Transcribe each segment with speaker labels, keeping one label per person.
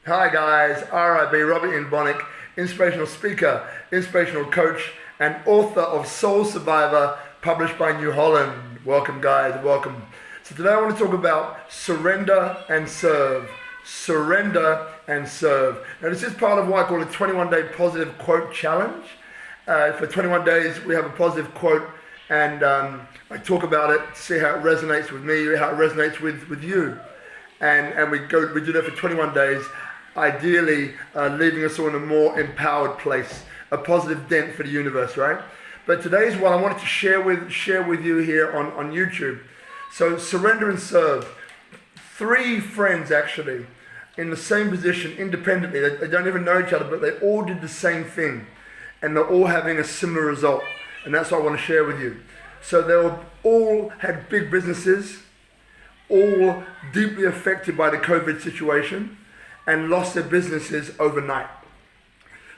Speaker 1: Hi guys, RIB, Robert Ian Bonnick, inspirational speaker, inspirational coach, and author of Soul Survivor, published by New Holland. Welcome guys, welcome. So today I want to talk about surrender and serve. Surrender and serve. Now this is part of what I call a 21-day positive quote challenge. For 21 days we have a positive quote and I talk about it, see how it resonates with me, how it resonates with you. And we do that for 21 days, ideally leaving us all in a more empowered place, a positive dent for the universe, right? But today's one I wanted to share with you here on YouTube. So surrender and serve. 3 friends actually in the same position independently. They don't even know each other, but they all did the same thing. And they're all having a similar result. And that's what I want to share with you. So they all had big businesses, all deeply affected by the COVID situation, and lost their businesses overnight.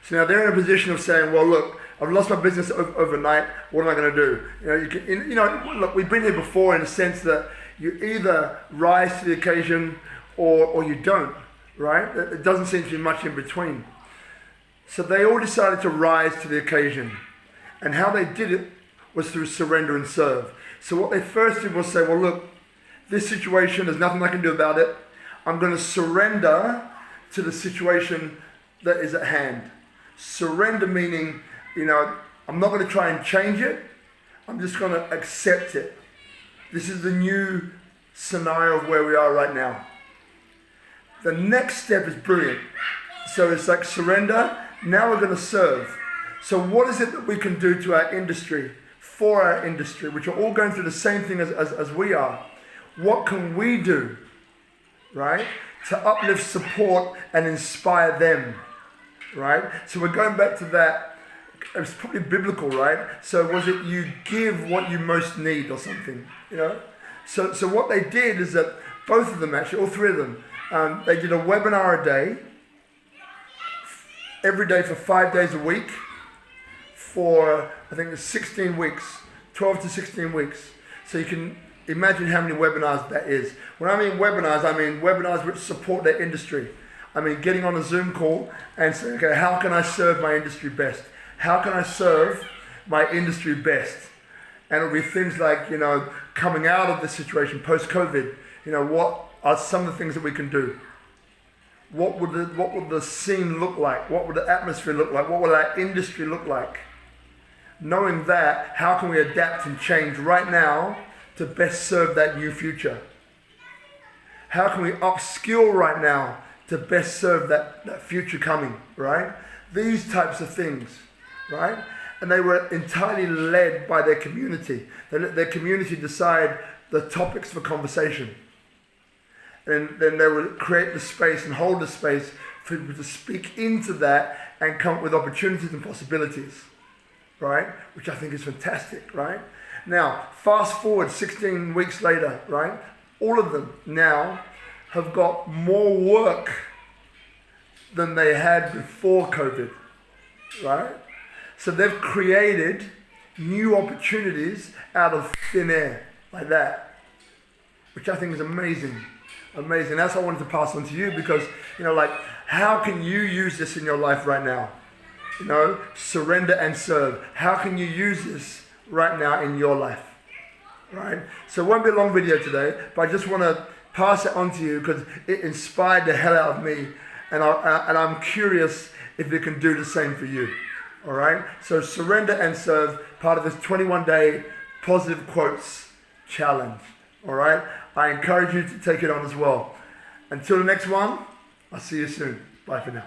Speaker 1: So now they're in a position of saying, well, look, I've lost my business overnight, what am I going to do? Look, we've been here before in the sense that you either rise to the occasion or you don't, right? It doesn't seem to be much in between. So they all decided to rise to the occasion. And how they did it was through surrender and serve. So what they first did was say, well, look, this situation, there's nothing I can do about it. I'm going to surrender to the situation that is at hand. Surrender meaning, I'm not going to try and change it. I'm just going to accept it. This is the new scenario of where we are right now. The next step is brilliant. So it's like surrender. Now we're going to serve. So what is it that we can do to our industry, for our industry, which are all going through the same thing as we are? What can we do, right, to uplift, support, and inspire them, right? So we're going back to that. It's probably biblical, right? So was it you give what you most need or something, So what they did is that both of them, actually, all 3 of them, they did a webinar a day, every day for 5 days a week, for, I think it's 16 weeks, 12 to 16 weeks. So you can imagine how many webinars that is. When I mean webinars which support their industry. I mean getting on a Zoom call and saying, okay, how can I serve my industry best? How can I serve my industry best? And it'll be things like, coming out of the situation post-COVID, what are some of the things that we can do? What would the scene look like? What would the atmosphere look like? What will our industry look like? Knowing that, how can we adapt and change right now to best serve that new future? How can we upskill right now to best serve that future coming, right? These types of things, right? And they were entirely led by their community. They let their community decide the topics for conversation. And then they would create the space and hold the space for people to speak into that and come up with opportunities and possibilities, right? Which I think is fantastic, right? Now, fast forward 16 weeks later, right? All of them now have got more work than they had before COVID, right? So they've created new opportunities out of thin air, like that, which I think is amazing. Amazing. That's what I wanted to pass on to you because, how can you use this in your life right now? Surrender and serve. How can you use this right now in your life? Right? So it won't be a long video today, but I just want to pass it on to you because it inspired the hell out of me and I'm curious if it can do the same for you. All right? So surrender and serve, part of this 21-day positive quotes challenge. All right? I encourage you to take it on as well. Until the next one, I'll see you soon. Bye for now.